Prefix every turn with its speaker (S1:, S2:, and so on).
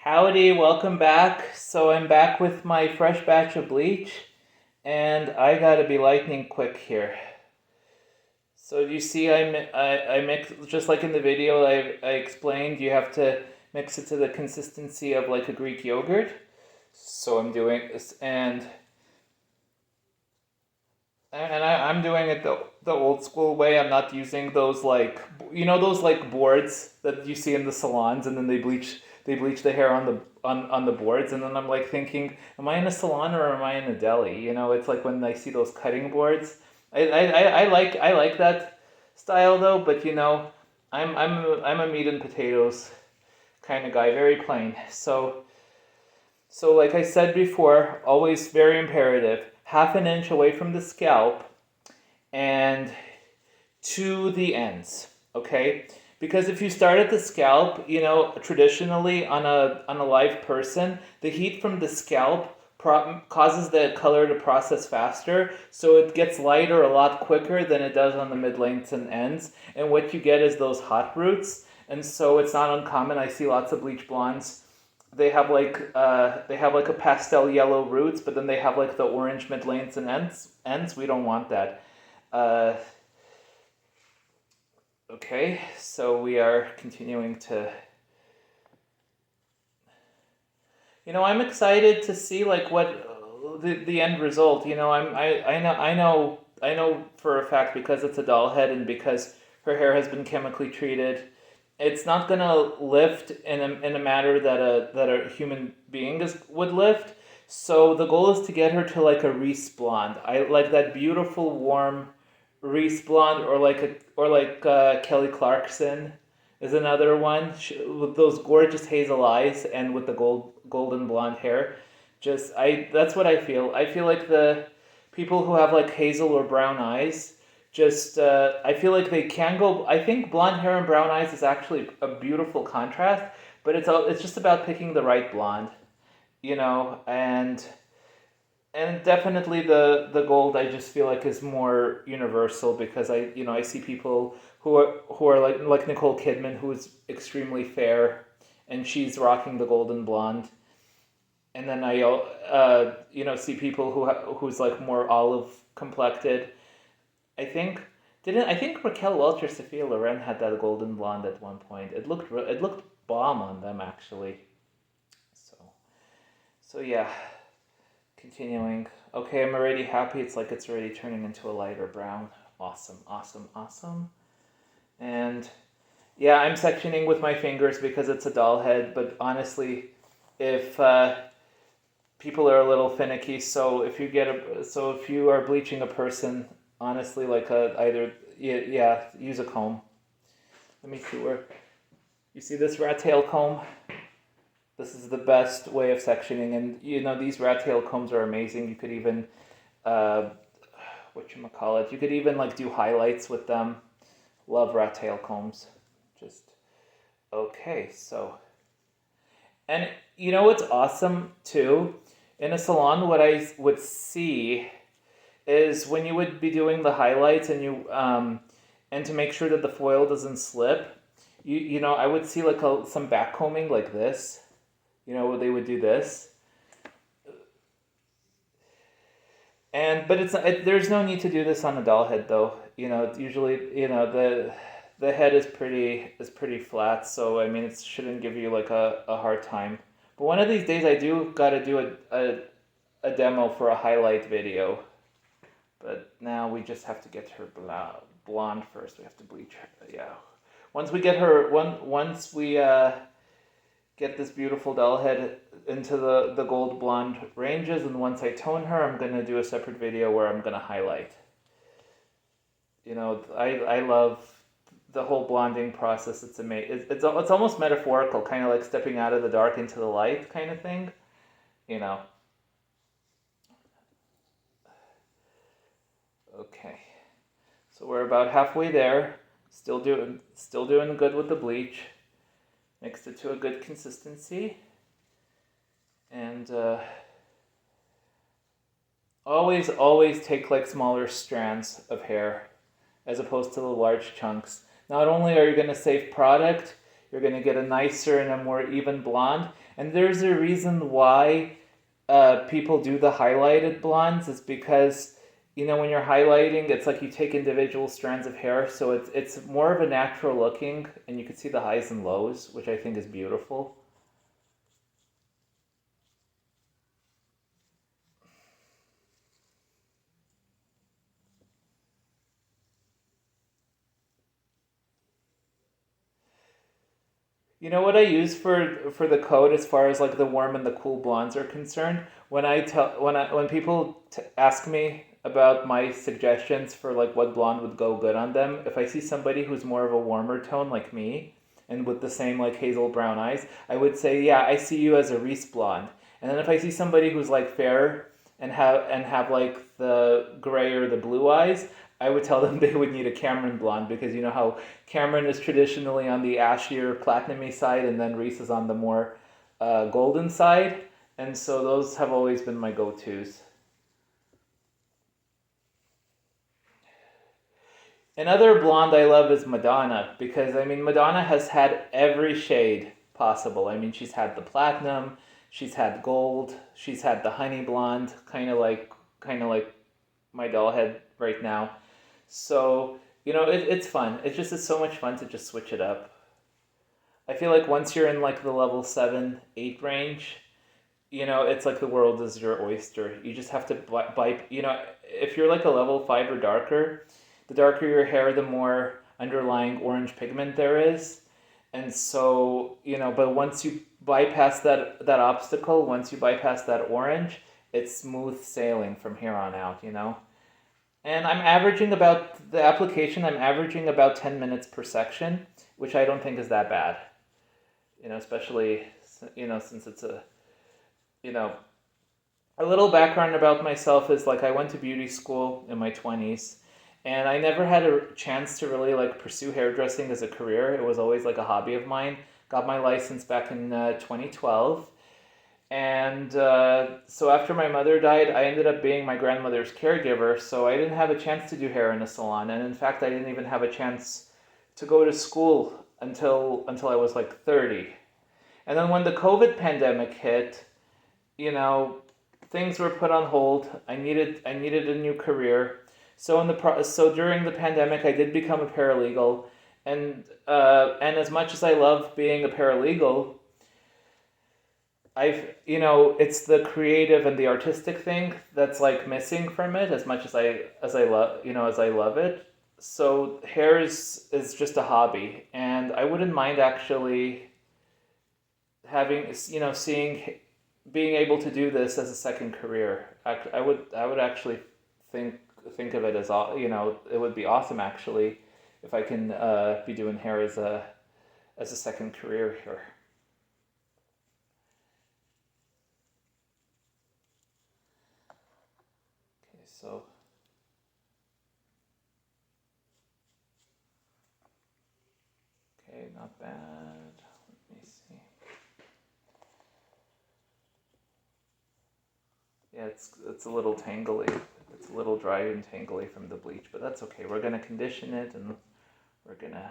S1: Howdy, welcome back. So I'm back with my fresh batch of bleach, and I gotta be lightning quick here. So you see, I mix just like in the video I explained. You have to mix it to the consistency of like a Greek yogurt. So I'm doing this, I'm doing it the old school way. I'm not using those like those like boards that you see in the salons, and then they bleach the hair on the boards, and then I'm like thinking, am I in a salon or am I in a deli? It's like when I see those cutting boards. I like that style though, but I'm a meat and potatoes kind of guy, very plain. So like I said before, always very imperative. Half an inch away from the scalp and to the ends, okay? Because if you start at the scalp, traditionally on a live person, the heat from the scalp causes the color to process faster, so it gets lighter a lot quicker than it does on the mid lengths and ends. And what you get is those hot roots, and so it's not uncommon. I see lots of bleach blondes. They have like a pastel yellow roots, but then they have like the orange mid lengths and ends. We don't want that. Uh, okay, so we are continuing to. I'm excited to see like what the end result. I know for a fact, because it's a doll head and because her hair has been chemically treated. It's not gonna lift in a manner that a human being would lift. So the goal is to get her to like a Reese blonde. I like that beautiful warm Reese blonde, or like Kelly Clarkson is another one, with those gorgeous hazel eyes and with the golden blonde hair. Just I That's what I feel. I feel like the people who have like hazel or brown eyes, just I feel like they can go. I think blonde hair and brown eyes is actually a beautiful contrast, but it's just about picking the right blonde, and definitely the gold, I just feel like, is more universal, because I see people who are like Nicole Kidman, who is extremely fair, and she's rocking the golden blonde. And then I see people who's like more olive complected. I think didn't I think Raquel Welch or Sophia Loren had that golden blonde at one point. It looked bomb on them, actually. So yeah, continuing. Okay, I'm already happy. It's like it's already turning into a lighter brown. Awesome, awesome, awesome. And yeah, I'm sectioning with my fingers because it's a doll head. But honestly, if people are a little finicky, so if you are bleaching a person, honestly, like either, yeah, use a comb. Let me see where you see this rat tail comb. This is the best way of sectioning, and these rat tail combs are amazing. You could even, uh, whatchamacallit, you could even like do highlights with them. Love rat tail combs. Just okay. So, and what's awesome too, in a salon, what I would see is when you would be doing the highlights, and to make sure that the foil doesn't slip, I would see like some backcombing like this. They would do this, but there's no need to do this on a doll head though. Usually, the head is pretty flat, so I mean it shouldn't give you like a hard time. But one of these days I do gotta do a demo for a highlight video. But now we just have to get her blonde first. We have to bleach her. Yeah. Once we get this beautiful doll head into the gold blonde ranges, and once I tone her, I'm gonna do a separate video where I'm gonna highlight. I love the whole blonding process. It's amazing. It's almost metaphorical, kind of like stepping out of the dark into the light, kind of thing. You know. Okay. So we're about halfway there. Still doing good with the bleach. Mixed it to a good consistency. And always take like smaller strands of hair as opposed to the large chunks. Not only are you going to save product, you're going to get a nicer and a more even blonde. And there's a reason why people do the highlighted blondes, is because when you're highlighting, it's like you take individual strands of hair, so it's more of a natural looking, and you can see the highs and lows, which I think is beautiful. You know what I use for the coat, as far as like the warm and the cool blondes are concerned? When people ask me about my suggestions for like what blonde would go good on them, if I see somebody who's more of a warmer tone like me and with the same like hazel brown eyes, I would say, yeah, I see you as a Reese blonde. And then if I see somebody who's like fair and have like the gray or the blue eyes, I would tell them they would need a Cameron blonde, because you know how Cameron is traditionally on the ashier platinumy side, and then Reese is on the more golden side, and so those have always been my go-tos. Another blonde I love is Madonna, because I mean Madonna has had every shade possible. I mean she's had the platinum, she's had gold, she's had the honey blonde, kind of like my doll head right now. So it's fun. It's so much fun to just switch it up. I feel like once you're in like the level 7, 8 range, it's like the world is your oyster. You just have to buy. If you're like a level 5 or darker, the darker your hair, the more underlying orange pigment there is. And so, but once you bypass that obstacle, once you bypass that orange, it's smooth sailing from here on out. And I'm averaging about 10 minutes per section, which I don't think is that bad. Especially, since it's you know, a little background about myself is like I went to beauty school in my 20s, and I never had a chance to really like pursue hairdressing as a career. It was always like a hobby of mine. Got my license back in 2012. And so after my mother died, I ended up being my grandmother's caregiver. So I didn't have a chance to do hair in a salon, and in fact, I didn't even have a chance to go to school until I was like 30. And then when the COVID pandemic hit, you know, things were put on hold. I needed a new career. So during the pandemic, I did become a paralegal, and as much as I love being a paralegal, it's the creative and the artistic thing that's like missing from it, as much as I love it. So hair is just a hobby, and I wouldn't mind actually having seeing being able to do this as a second career. I would actually think think of it as it would be awesome actually if I can be doing hair as a second career here. Okay, so okay, not bad. Let me see. Yeah, it's a little tangly. It's a little dry and tangly from the bleach, but that's okay. We're gonna condition it, and we're gonna